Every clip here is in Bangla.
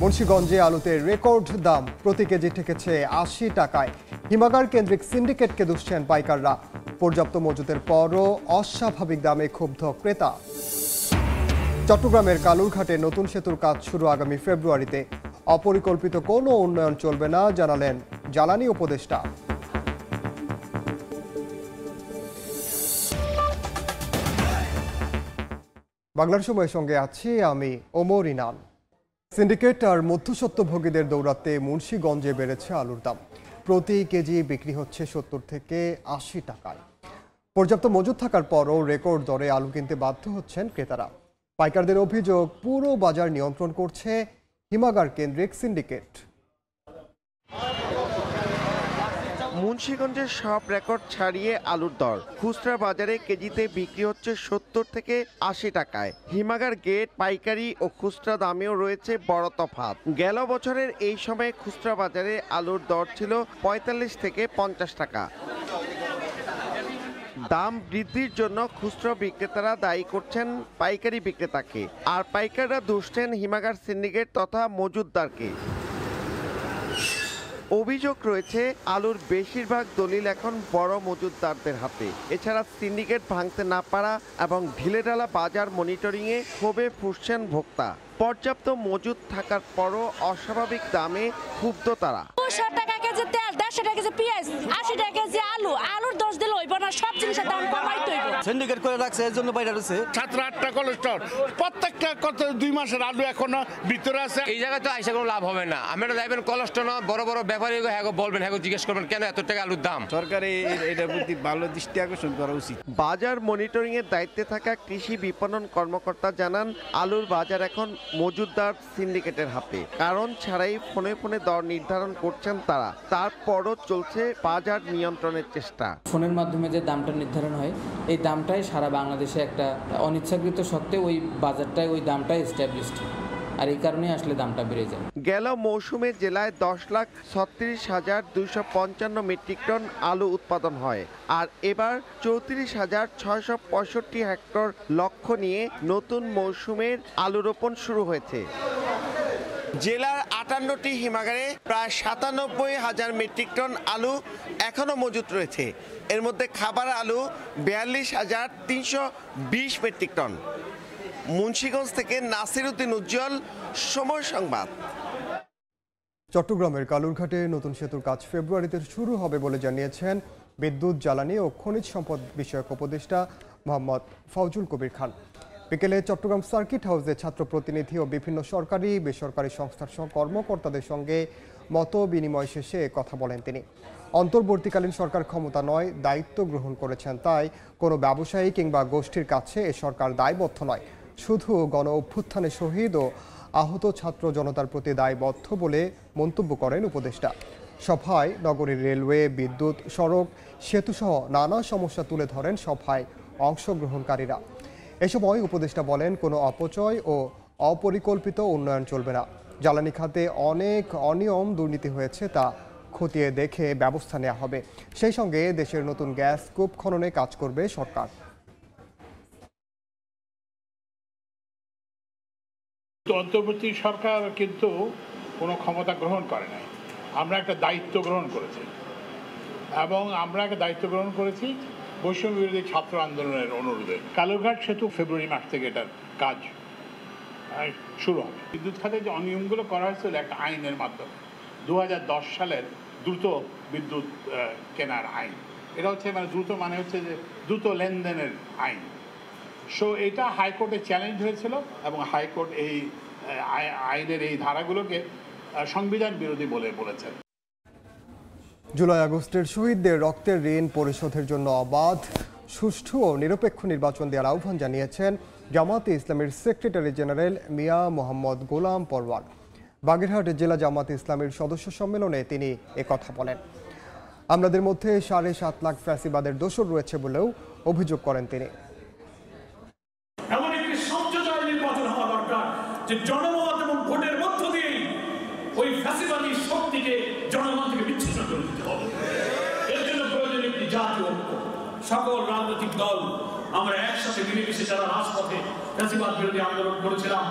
মুন্সিগঞ্জে আলুতে রেকর্ড দাম, প্রতি কেজি ঠেকেছে ৮০ টাকায়। হিমাগার কেন্দ্রিক সিন্ডিকেটকে দুষছেন পাইকাররা। পর্যাপ্ত মজুতের পরও অস্বাভাবিক দামে ক্ষুব্ধ ক্রেতা। চট্টগ্রামের কালুরঘাটে নতুন সেতুর কাজ শুরু আগামী ফেব্রুয়ারিতে। অপরিকল্পিত কোনো উন্নয়ন চলবে না জানালেন জ্বালানি উপদেষ্টা। বাংলার সময়ের সঙ্গে আছি আমি ওমর ইনান। সিন্ডিকেট আর মধ্যস্বত্বভোগীদের দৌড়াতে মুন্সিগঞ্জে বেড়েছে আলুর দাম। প্রতি কেজি বিক্রি হচ্ছে ৭০ থেকে ৮০ টাকায়। পর্যাপ্ত মজুত থাকার পরও রেকর্ড দরে আলু কিনতে বাধ্য হচ্ছেন ক্রেতারা। পাইকারদের অভিযোগ, পুরো বাজার নিয়ন্ত্রণ করছে হিমাগার কেন্দ্রিক সিন্ডিকেট। মুন্সিগঞ্জের সব রেকর্ড ছাড়িয়ে আলুর দর। খুচরা বাজারে কেজিতে বিক্রি হচ্ছে ৭০ থেকে ৮০ টাকায়। হিমাগার গেট, পাইকারি ও খুচরা দামেও রয়েছে বড় তফাৎ। গেল বছরের এই সময়ে খুচরা বাজারে আলুর দর ছিল ৪৫ থেকে ৫০ টাকা। দাম বৃদ্ধির জন্য খুচরা বিক্রেতারা দায়ী করছেন পাইকারি বিক্রেতাকে, আর পাইকাররা দুষছেন হিমাগার সিন্ডিকেট তথা মজুতদারকে। অভিযোগ রয়েছে, আলুর বেশিরভাগ দলিল এখন বড় মজুতদারদের হাতে। এছাড়া সিন্ডিকেট ভাঙতে না পারা এবং ঢিলেঢালা বাজার মনিটরিংয়ে ক্ষোভে ফুঁসছেন ভোক্তা। পর্যাপ্ত মজুত থাকার পরও অস্বাভাবিক দামে ক্ষুব্ধ তারা। 200 টাকা কেজি তেল, 150 টাকা কেজি পেঁয়াজ, 80 টাকা কেজি আলু। আলুর দোষ দিলে হইব না, সব জিনিসের দাম কমাইতে হইব। সিন্ডিকেট করে রাখছে, এর জন্য বাইরে রয়েছে। 7-8টা কোলেস্ট্রল, প্রত্যেকটা কত 2 মাসের আলু এখনো ভিতরে আছে। এই জায়গায় তো আইসা কোনো লাভ হবে না। আমরা যাইবেন কোলেস্ট্রল, বড় বড় ব্যাপারী হ্যাঁ বলবেন, হ্যাঁ জিজ্ঞেস করবেন কেন এত টাকা আলুর দাম। সরকারে এটার প্রতি ভালো দৃষ্টি আকর্ষণ করা উচিত। বাজার মনিটরিং এর দায়িত্বে থাকা কৃষি বিপণন কর্মকর্তা জানান, আলুর বাজার এখন মজুতদার সিন্ডিকেটের হাতে। কারণ ছাড়াই ফোনে ফোনে দর নির্ধারণ করছেন তারা। তারপরও চলছে বাজার নিয়ন্ত্রণের চেষ্টা। ফোনের মাধ্যমে যে দামটা নির্ধারণ হয়, এই দামটাই সারা বাংলাদেশে একটা অনিচ্ছাকৃত সত্ত্বেও ওই বাজারটায় ওই দামটাই এস্টাবলিশড, আর এই কারণেই আসলে দামটা বেড়ে যায়। গেল মৌসুমে জেলায় 10,36,255 মেট্রিক টন আলু উৎপাদন হয়, আর এবার 34,665 হেক্টর লক্ষ্য নিয়ে নতুন মৌসুমের আলু রোপণ শুরু হয়েছে। জেলার 58টি হিমাগারে প্রায় 97,000 মেট্রিক টন আলু এখনও মজুত রয়েছে। এর মধ্যে খাবার আলু 42,320 মেট্রিক টন। মুন্সিগঞ্জ থেকে নাসির উদ্দিন উজ্জ্বল, সময় সংবাদ। চট্টগ্রামের কালুরঘাটে নতুন সেতুর কাজ ফেব্রুয়ারিতে শুরু হবে বলে জানিয়েছেন বিদ্যুৎ, জ্বালানি ও খনিজ সম্পদ বিষয়ক উপদেষ্টা মোহাম্মদ ফজলুল কবির খান। বিকেলে চট্টগ্রাম সার্কিট হাউসে ছাত্র প্রতিনিধি ও বিভিন্ন সরকারি বেসরকারি সংস্থার কর্মকর্তাদের সঙ্গে মত বিনিময় শেষে কথা বলেন তিনি। অন্তর্বর্তীকালীন সরকার ক্ষমতা নয়, দায়িত্ব গ্রহণ করেছেন, তাই কোনো ব্যবসায়ী কিংবা গোষ্ঠীর কাছে এ সরকার দায়বদ্ধ নয়, শুধু গণ অভ্যুত্থানে শহীদ ও আহত ছাত্র জনতার প্রতি দায়বদ্ধ বলে মন্তব্য করেন উপদেষ্টা। সভায় নগরীর রেলওয়ে, বিদ্যুৎ, সড়ক, সেতুসহ নানা সমস্যা তুলে ধরেন সভায় অংশগ্রহণকারীরা। এ সময় উপদেষ্টা বলেন, কোনো অপচয় ও অপরিকল্পিত উন্নয়ন চলবে না। জ্বালানি খাতে অনেক অনিয়ম, দুর্নীতি হয়েছে, তা খতিয়ে দেখে ব্যবস্থা নেওয়া হবে। সেই সঙ্গে দেশের নতুন গ্যাস কূপ খননে কাজ করবে সরকার। অন্তর্বর্তী সরকার কিন্তু কোনো ক্ষমতা গ্রহণ করে নাই। আমরা একটা দায়িত্ব গ্রহণ করেছি, এবং আমরা একটা দায়িত্ব গ্রহণ করেছি বৈষম্য বিরোধী ছাত্র আন্দোলনের অনুরোধে। কালুরঘাট সেতু ফেব্রুয়ারি মাস থেকে এটার কাজ শুরু হবে। বিদ্যুৎ খাতে যে অনিয়মগুলো করা হয়েছিল একটা আইনের মাধ্যমে, 2010 সালের দ্রুত বিদ্যুৎ কেনার আইন। এটা হচ্ছে মানে হচ্ছে যে দ্রুত লেনদেনের আইন। সো এটা হাইকোর্টে চ্যালেঞ্জ হয়েছিল, এবং হাইকোর্ট এই আইনের এই ধারাগুলোকে সংবিধান বিরোধী বলে বলেছেন। জুলাই আগস্টের শহীদদের রক্তের ঋণ পরিশোধের জন্য অবাধ, সুষ্ঠু ও নিরপেক্ষ নির্বাচন দেওয়ার আহ্বান জানিয়েছেন জামাতে ইসলামীর সেক্রেটারি জেনারেল মিয়া মোহাম্মদ গোলাম পরওয়ার। বাগেরহাট জেলা জামাতে ইসলামীর সদস্য সম্মেলনে তিনি একথা বলেন। আমাদের মধ্যে 7.5 লাখ ফ্যাসিবাদের দোষর রয়েছে বলেও অভিযোগ করেন তিনি। এমন একটি সত্যজয় নির্বাচন হওয়া দরকার, যে জনমত এবং ভোটের মধ্য দিয়েই ওই ফ্যাসিবাদী শক্তিকে জনগণ থেকে বিচ্ছিন্ন করে দিতে হবে। এর জন্য প্রয়োজন একটি জাতীয় ঐক্য। সকল রাজনৈতিক দল আমরা একসাথে মিলেমিশে যারা রাজপথে ফ্যাসিবাদ বিরোধী আন্দোলন করেছিলাম,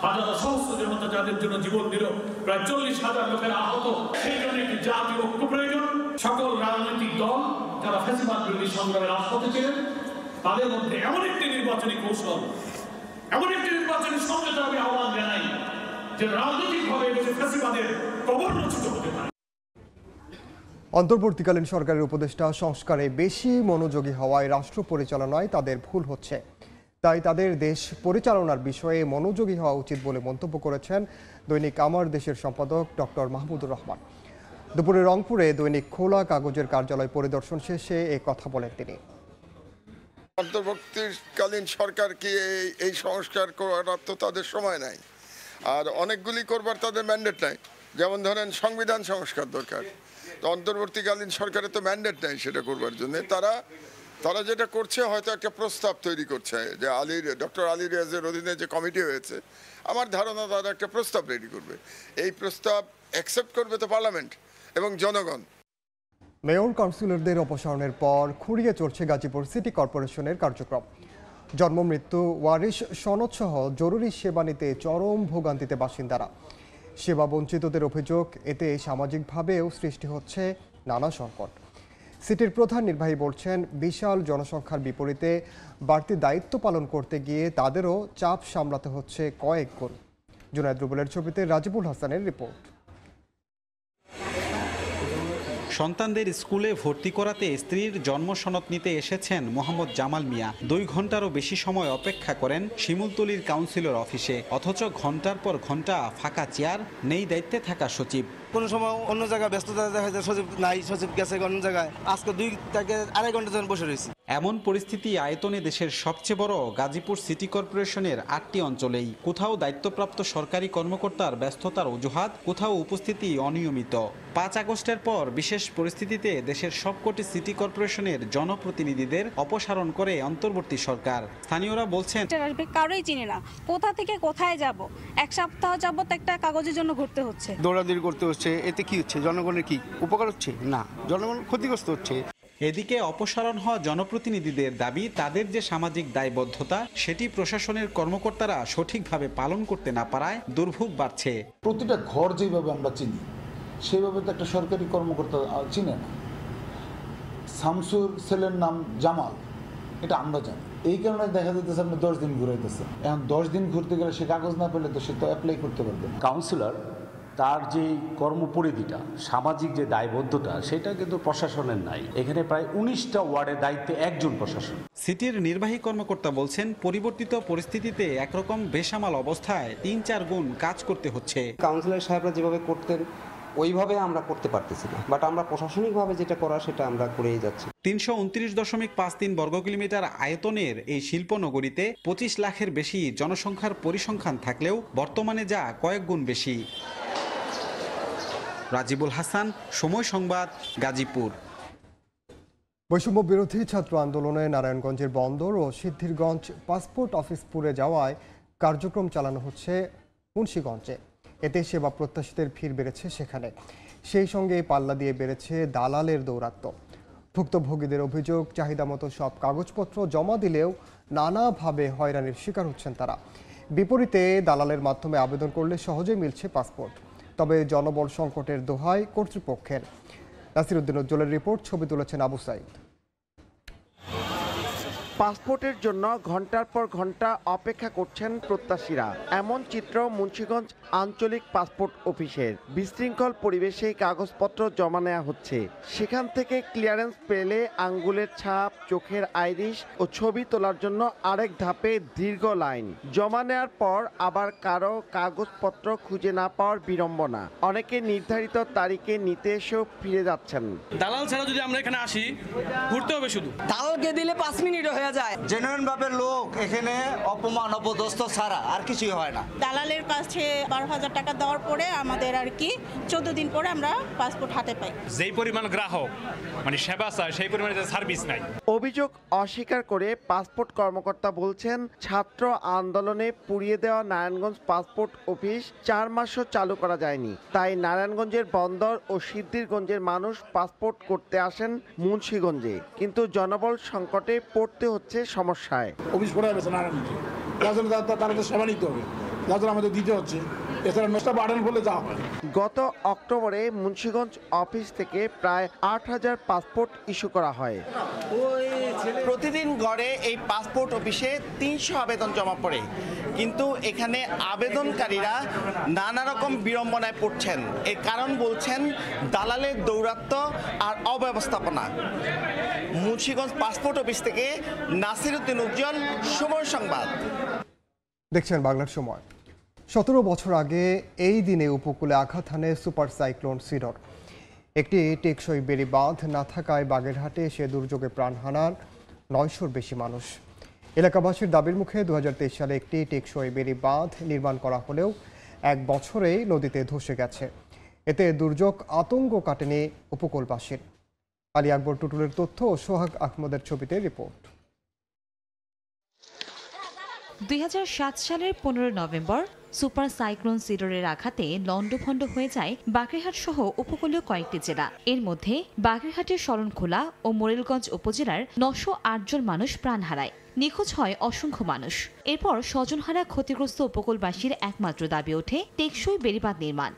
হাজার সহস্র জনতা যাদের জন্য জীবন দিল, প্রায় 40,000 লোকের আহত। সেই জন্য একটি জাতীয় ঐক্য প্রয়োজন। সকল রাজনৈতিক দল যারা ফ্যাসিবাদ বিরোধী সংগ্রামে রাজপথে ছিলেন, তাদের মধ্যে এমন একটি নির্বাচনী কৌশল, এমন একটি নির্বাচনী সমঝোতা আমি আহ্বান জানাই যে রাজনৈতিকভাবে দেশে ফ্যাসিবাদের কবর রচিত হতে পারে। অন্তর্বর্তীকালীন সরকারের উপদেষ্টা সংস্কারে বেশি মনোযোগী হওয়ায় রাষ্ট্র পরিচালনায় তাদের ভুল হচ্ছে, তাই তাদের দেশ পরিচালনার বিষয়ে মনোযোগী হওয়া উচিত বলে মন্তব্য করেছেন দৈনিক আমার দেশের সম্পাদক ডক্টর মাহমুদুর রহমান। দুপুরে রংপুরে দৈনিক খোলা কাগজের কার্যালয় পরিদর্শন শেষে এ কথা বলেন তিনি। অন্তর্বর্তীকালীন সরকারকে এই সংস্কার করার তো তাদের সময় নাই, আর অনেকগুলি করবার তাদের ম্যান্ডেট নাই। যেমন ধরেন সংবিধান সংস্কার দরকার, তো অন্তর্বর্তীকালীন সরকারের তো ম্যান্ডেট নাই সেটা করবার জন্য। তারা যেটা করছে হয়তো একটা প্রস্তাব তৈরি করছে, যে ডক্টর আলী রিয়াজের অধীনে যে কমিটি হয়েছে, আমার ধারণা তারা একটা প্রস্তাব রেডি করবে। এই প্রস্তাব অ্যাকসেপ্ট করবে তো পার্লামেন্ট এবং জনগণ। মেয়র কাউন্সিলরদের অপসারণের পর খুঁড়িয়ে চলছে গাজীপুর সিটি কর্পোরেশনের কার্যক্রম। জন্ম মৃত্যু ওয়ারিশ সনদ সহ জরুরি সেবা নিতে চরম ভোগান্তিতে বাসিন্দারা। সেবা বঞ্চিতদের অভিযোগ, এতে সামাজিকভাবেও সৃষ্টি হচ্ছে নানা সংকট। সিটির প্রধান নির্বাহী বলছেন, বিশাল জনসংখ্যার বিপরীতে বাড়তি দায়িত্ব পালন করতে গিয়ে তাদেরও চাপ সামলাতে হচ্ছে কয়েক গুণ। জুনায়েদ রুবেলের ছবিতে রাজিবুল হাসানের রিপোর্ট। সন্তানদের স্কুলে ভর্তি করাতে স্ত্রীর জন্ম সনদ নিতে এসেছেন মোহাম্মদ জামাল মিয়া। 2 ঘন্টারও বেশি সময় অপেক্ষা করেন শিমুলতলির কাউন্সিলর অফিসে, অথচ ঘন্টার পর ঘন্টা ফাঁকা চেয়ার, নেই দায়িত্বে থাকা সচিব। কোনো সময় অন্য জায়গায় ব্যস্ততা দেখা যায়, সচিব নাই, সচিব গেছে অন্য জায়গায়। আজকে 2 থেকে 2.5 ঘন্টা ধরে বসে রয়েছি। এমন পরিস্থিতি আয়তনে দেশের সবচেয়ে বড় গাজীপুর সিটি কর্পোরেশনের 8টি অঞ্চলেই। কোথাও দায়িত্বপ্রাপ্ত সরকারি কর্মকর্তার ব্যস্ততার অজুহাত, কোথাও উপস্থিতি অনিয়মিত। 5 আগস্টের পর বিশেষ পরিস্থিতিতে দেশের সবকটি সিটি কর্পোরেশনের জনপ্রতিনিধিদের অপসারণ করে অন্তর্বর্তী সরকার। স্থানীয়রা বলছেন, কারোই চিনি না, কোথা থেকে কোথায় যাব। 1 সপ্তাহ যাবত একটা কাগজের জন্য ঘুরতে হচ্ছে, দৌড়াদৌড়ি করতে হচ্ছে। এতে কি হচ্ছে? জনগণের কি উপকার হচ্ছে? না, জনগণ ক্ষতিগ্রস্ত হচ্ছে। এদিকে অপসারণ হওয়া জনপ্রতিনিধিদের দাবি, তাদের যে সামাজিক দায়বদ্ধতা সেটি প্রশাসনের কর্মকর্তারা সঠিকভাবে পালন করতে না পারায় দুর্ভোগ বাড়ছে। প্রতিটা ঘর যেভাবে আমরা চিনি সেভাবে তো একটা সরকারি কর্মকর্তা চিনে না। শামসুর ছেলের নাম জামাল, এটা আমরা জানি। এই কারণে দেখা যেতেছে আপনি 10 দিন ঘুরাইতেছেন। এখন 10 দিন ঘুরতে গেলে সে কাগজ না পেলে তো সে তো অ্যাপ্লাই করতে পারবে না। কাউন্সিলর তার যে কর্মপরিধিটা, সামাজিক যে দায়বদ্ধতা, সেটা কিন্তু প্রশাসনের নাই। এখানে প্রায় 19টা ওয়ার্ডের দায়িত্বে একজন প্রশাসন। সিটির নির্বাহী কর্মকর্তা বলছেন, পরিবর্তিত পরিস্থিতিতে একরকম বেসামাল অবস্থায় 3-4 গুণ কাজ করতে হচ্ছে। কাউন্সিলর সাহেবরা যেভাবে করতেন ওইভাবে আমরা করতে পারতেছি না, বাট আমরা প্রশাসনিকভাবে যেটা করা সেটা আমরা করেই যাচ্ছি। 329.53 বর্গ কিলোমিটার আয়তনের এই শিল্পনগরীতে 25 লাখের বেশি জনসংখ্যার পরিসংখ্যান থাকলেও বর্তমানে যা কয়েক গুণ বেশি। রাজিবুল হাসান, সময় সংবাদ, গাজীপুর। বৈষম্য বিরোধী ছাত্র আন্দোলনে নারায়ণগঞ্জের বন্দর ও সিদ্ধিরগঞ্জ পাসপোর্ট অফিস পুড়ে যাওয়ায় কার্যক্রম চালানো হচ্ছে মুন্সিগঞ্জে। এতে সেবা প্রত্যাশীদের ভিড় বেড়েছে সেখানে, সেই সঙ্গে পাল্লা দিয়ে বেড়েছে দালালের দৌরাত্ম্য। ভুক্তভোগীদের অভিযোগ, চাহিদা মতো সব কাগজপত্র জমা দিলেও নানাভাবে হয়রানির শিকার হচ্ছেন তারা। বিপরীতে দালালের মাধ্যমে আবেদন করলে সহজেই মিলছে পাসপোর্ট, তবে জনবল সংকটের দোহাই কর্তৃপক্ষের। নাসিরউদ্দিন উজ্জ্বলের রিপোর্ট, ছবি তুলেছেন আবু সাইদ। পাসপোর্টের জন্য ঘন্টার পর ঘন্টা অপেক্ষা করছেন প্রত্যাশীরা। এমন চিত্র মুন্সিগঞ্জ আঞ্চলিক পাসপোর্ট অফিসের। বিশৃঙ্খল পরিবেশে কাগজপত্র জমা নেওয়া হচ্ছে। সেখান থেকে ক্লিয়ারেন্স পেলে আঙ্গুলের ছাপ, চোখের আইরিশ ও ছবি তোলার জন্য আরেক ধাপে দীর্ঘ লাইন। জমা নেওয়ার পর আবার কারো কাগজপত্র খুঁজে না পাওয়ার বিড়ম্বনা। অনেকে নির্ধারিত তারিখে নিতে এসেও ফিরে যাচ্ছেন। দালাল ছাড়া যদি আমরা এখানে আসি, ঘুরতে হবে শুধু। দালালকে দিলে 5 মিনিট হয়ে যায়। জেনুইন ভাবে লোক এখানে অপমান অপদস্থ ছাড়া আর কিছুই হয় না। দালালের কাছে 12,000 টাকা দেওয়ার পরে আমাদের আর কি 14 দিন পরে আমরা পাসপোর্ট হাতে পাই। যেই পরিমাণ গ্রাহক মানে সেবা চায় সেই পরিমাণে সার্ভিস নাই। অভিযোগ অস্বীকার করে পাসপোর্ট কর্মকর্তা বলছেন, ছাত্র আন্দোলনে পুড়িয়ে দেওয়া নারায়ণগঞ্জ পাসপোর্ট অফিস 4 মাসও চালু করা যায়নি। তাই নারায়ণগঞ্জের বন্দর ও সিদ্ধিরগঞ্জের মানুষ পাসপোর্ট করতে আসেন মুন্সিগঞ্জে, কিন্তু জনবল সংকটে পড়তে হচ্ছে সমস্যায়। অফিস পড়ে গেছে নারায়ণগঞ্জে, তারা তো সেবা নিতে হবে। যার জন্য আমাদের দিতে হচ্ছে, এছাড়া নষ্ট বাড়ানোর ফলে যা হয়। গত অক্টোবরে মুন্সিগঞ্জ অফিস থেকে প্রায় 8,000 পাসপোর্ট ইস্যু করা হয়। প্রতিদিন গড়ে এই পাসপোর্ট অফিসে 300 আবেদন জমা পড়ে, কিন্তু এখানে আবেদনকারীরা নানা রকম বিড়ম্বনায় পড়ছেন। এর কারণ বলছেন দালালের দৌরাত্ম্য আর অব্যবস্থাপনা। মুন্সিগঞ্জ পাসপোর্ট অফিস থেকে নাসির উদ্দিন উজ্জ্বল, সময় সংবাদ। দেখছেন বাংলার সময়। 17 বছর আগে এই দিনে উপকূলে আঘাত হানে সুপার সাইক্লোন সিডর। একটি টেকসই বেড়ি বাঁধ না থাকায় বাগেরহাটে সে দুর্যোগে প্রাণ হারান 900-র বেশি মানুষ। এলাকাবাসীর দাবির মুখে 2023 সালে একটি টেকসই বেড়ি বাঁধ নির্মাণ করা হলেও 1 বছরেই নদীতে ধসে গেছে। এতে দুর্যোগ আতঙ্ক কাটেনি উপকূলবাসীর। আলী আকবর টুটুলের তথ্য ও সোহাগ আহমদের ছবিতে রিপোর্ট। 2007 সালের 15 নভেম্বর সুপার সাইক্লোন সিডরের আঘাতে লণ্ডভণ্ড হয়ে যায় বাগেরহাট সহ উপকূলীয় কয়েকটি জেলা। এর মধ্যে বাগেরহাটের শরণখোলা ও মোরেলগঞ্জ উপজেলার 908 জন মানুষ প্রাণ হারায়। নিখোঁজ হয় অসংখ্য মানুষ। এরপর স্বজনহারা ক্ষতিগ্রস্ত উপকূলবাসীর একমাত্র দাবি ওঠে টেকসই বেড়িবাঁধ নির্মাণ।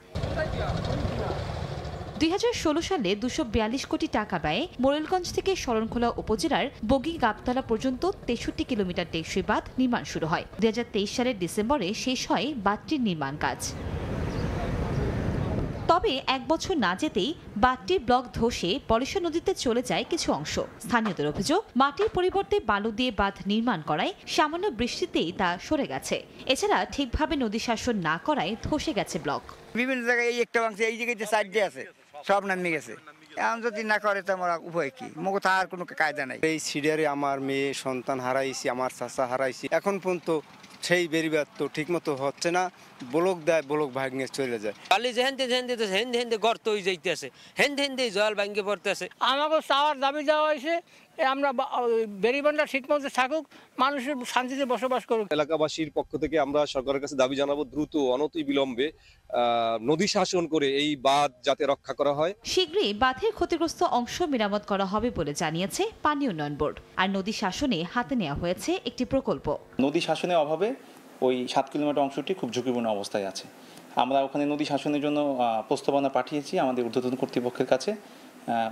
2016 সালে 242 কোটি টাকা ব্যয়ে মোরেলগঞ্জ থেকে শরণখোলা উপজেলার বগি গাবতলা পর্যন্ত 63 কিলোমিটার টেকসই বাঁধ নির্মাণ শুরু হয়। 2023 সালের ডিসেম্বরে শেষ হয় বাঁধটির নির্মাণ কাজ। তবে 1 বছর না যেতেই বাঁধটির ব্লক ধসে পলিশা নদীতে চলে যায় কিছু অংশ। স্থানীয়দের অভিযোগ, মাটির পরিবর্তে বালু দিয়ে বাঁধ নির্মাণ করায় সামান্য বৃষ্টিতেই তা সরে গেছে। এছাড়া ঠিকভাবে নদী শাসন না করায় ধসে গেছে ব্লক। বিভিন্ন জায়গায় এই একটা অংশ, এই জায়গায় সাইড দিয়ে আছে, সব নামে গেছে। এখন যদি না করে তো আমার উপায় কি? মুখ আর কোনো কায়দা নাই। এই সিডারে আমার মেয়ে সন্তান হারাইছি, আমার চাচা হারাইছি। এখন পর্যন্ত সেই বেরিবাদ তো ঠিক মতো হচ্ছে না। ব্লক দেয়, ব্লক ভাঙে চলে যায়। খালি যে হেন্দে গর্ত হয়ে যাইতেছে, হেন্দে জল ভাঙে পড়তেছে। আমাকে চাওয়ার দাবি দেওয়া হয়েছে, আমরা বেরিবানটা ঠিকমতো থাকুক, মানুষের শান্তিতে বসবাস করুক। এলাকাবাসীর পক্ষ থেকে আমরা সরকারের কাছে দাবি জানাবো, দ্রুত অনতিবিলম্বে নদী শাসন করে এই বাঁধ যাতে রক্ষা করা হয়। শীঘ্রই বাঁধের ক্ষতিগ্রস্ত অংশ মেরামত করা হবে বলে জানিয়েছে পানি উন্নয়ন বোর্ড। আর নদী শাসনে হাতে নেওয়া হয়েছে একটি প্রকল্প। নদী শাসনের অভাবে ওই 7 কিলোমিটার অংশটি খুব ঝুঁকিপূর্ণ অবস্থায় আছে। আমরা ওখানে নদী শাসনের জন্য প্রস্তাবনা পাঠিয়েছি আমাদের ঊর্ধ্বতন কর্তৃপক্ষের কাছে।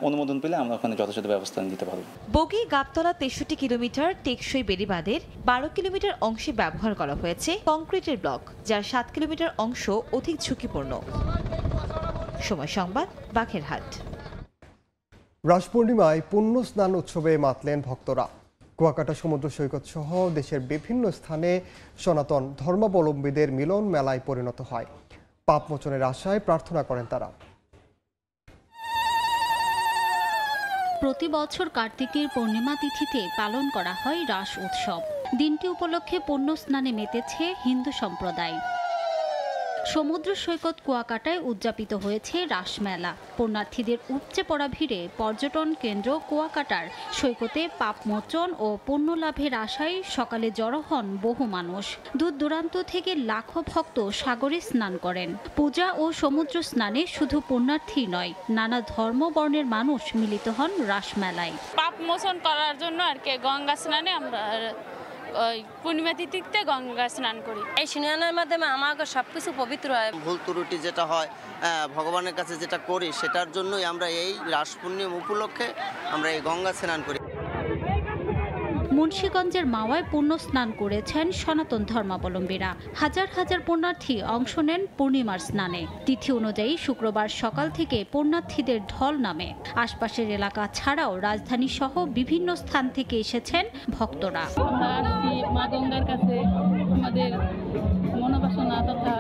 অনুমোদন পেলে আমরা ওখানে যথাযথ ব্যবস্থা নিতে পারব। বগি গাবতলা 63 কিলোমিটার টেকসই বেড়িবাঁধের 12 কিলোমিটার অংশে ব্যবহার করা হয়েছে কংক্রিটের ব্লক, যার 7 কিলোমিটার অংশ অধিক ঝুঁকিপূর্ণ। সময় সংবাদ, বাগেরহাট। রাস পূর্ণিমায় পুণ্য স্নান উৎসবে মাতলেন ভক্তরা। কুয়াকাটা সমুদ্র সৈকত সহ দেশের বিভিন্ন স্থানে সনাতন ধর্মাবলম্বীদের মিলন মেলায় পরিণত হয়। পাপ মোচনের আশায় প্রার্থনা করেন তারা। প্রতি বছর কার্তিকের পূর্ণিমা তিথিতে পালন করা হয় রাস উৎসব। দিনটি উপলক্ষে পুণ্য স্নানে মেতেছে হিন্দু সম্প্রদায়। সমুদ্র সৈকত কুয়াকাটায় উদযাপিত হয়েছে রাসমেলা। পুণ্যার্থীদের উপচে পড়া ভিড়ে পর্যটন কেন্দ্র কুয়াকাটার সৈকতে পাপমোচন ও পুণ্য লাভের আশায় সকালে জড়ো হন বহু মানুষ। দূর দূরান্ত থেকে লাখো ভক্ত সাগরে স্নান করেন। পূজা ও সমুদ্র স্নানে শুধু পুণ্যার্থী নয়, নানা ধর্ম বর্ণের মানুষ মিলিত হন রাসমেলায়। পাপমোচন করার জন্য আর কি গঙ্গা স্নানে আমরা পূর্ণিমা তিথিতে গঙ্গা স্নান করি। এই স্নানের মাধ্যমে আমাকে সবকিছু পবিত্র হয়। ভুল ত্রুটি যেটা হয় ভগবানের কাছে যেটা করি সেটার জন্যই আমরা এই রাস পূর্ণিমা উপলক্ষে আমরা এই গঙ্গা স্নান করি। মুন্সিগঞ্জের মাওয়ায় পুণ্য স্নান করেছেন সনাতন ধর্মাবলম্বীরা। হাজার হাজার পুণ্যার্থী অংশ নেন পূর্ণিমার স্নানে। তিথি অনুযায়ী শুক্রবার সকাল থেকে পুণ্যার্থীদের ঢল নামে। আশপাশের এলাকা ছাড়াও রাজধানী সহ বিভিন্ন স্থান থেকে এসেছেন ভক্তরা। মা গঙ্গার কাছে আমাদের মনোবাসনা তথা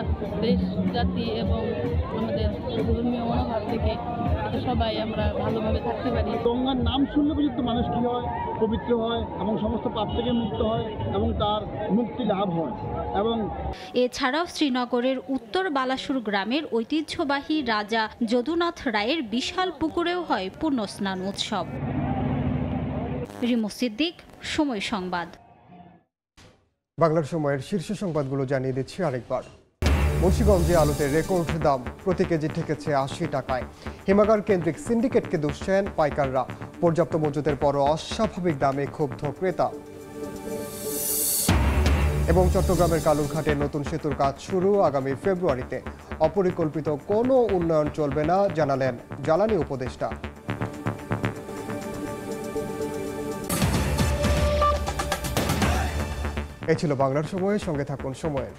দেশ জাতি এবং আমাদের ধর্মীয় মনোভাব থেকে সবাই আমরা ভালোভাবে থাকতে পারি। গঙ্গার নাম শুনলে পর্যন্ত মানুষ কি হয়, পবিত্র হয় এবং সমস্ত পাপ থেকে মুক্ত হয় এবং তার মুক্তি লাভ হয়। এবং এছাড়াও শ্রীনগরের উত্তর বালাসুর গ্রামের ঐতিহ্যবাহী রাজা যদুনাথ রায়ের বিশাল পুকুরেও হয় পুণ্য স্নান উৎসব। রিমু সিদ্দিক, সময় সংবাদ। বাংলার সময়ের শীর্ষ সংবাদগুলো জানিয়ে দিচ্ছি আরেকবার। মুন্সিগঞ্জে আলুতে রেকর্ড দাম, প্রতি কেজি ঠেকেছে 80 টাকায়। হিমাগার কেন্দ্রিক সিন্ডিকেটকে দুষছেন পাইকাররা। পর্যাপ্ত মজুদের পরও অস্বাভাবিক দামে ক্ষুব্ধ ক্রেতা। এবং চট্টগ্রামের কালুরঘাটে নতুন সেতুর কাজ শুরু আগামী ফেব্রুয়ারিতে। অপরিকল্পিত কোনো উন্নয়ন চলবে না জানালেন জ্বালানি উপদেষ্টা। এ ছিল বাংলার সময়ের সঙ্গে থাকুন সময়ের।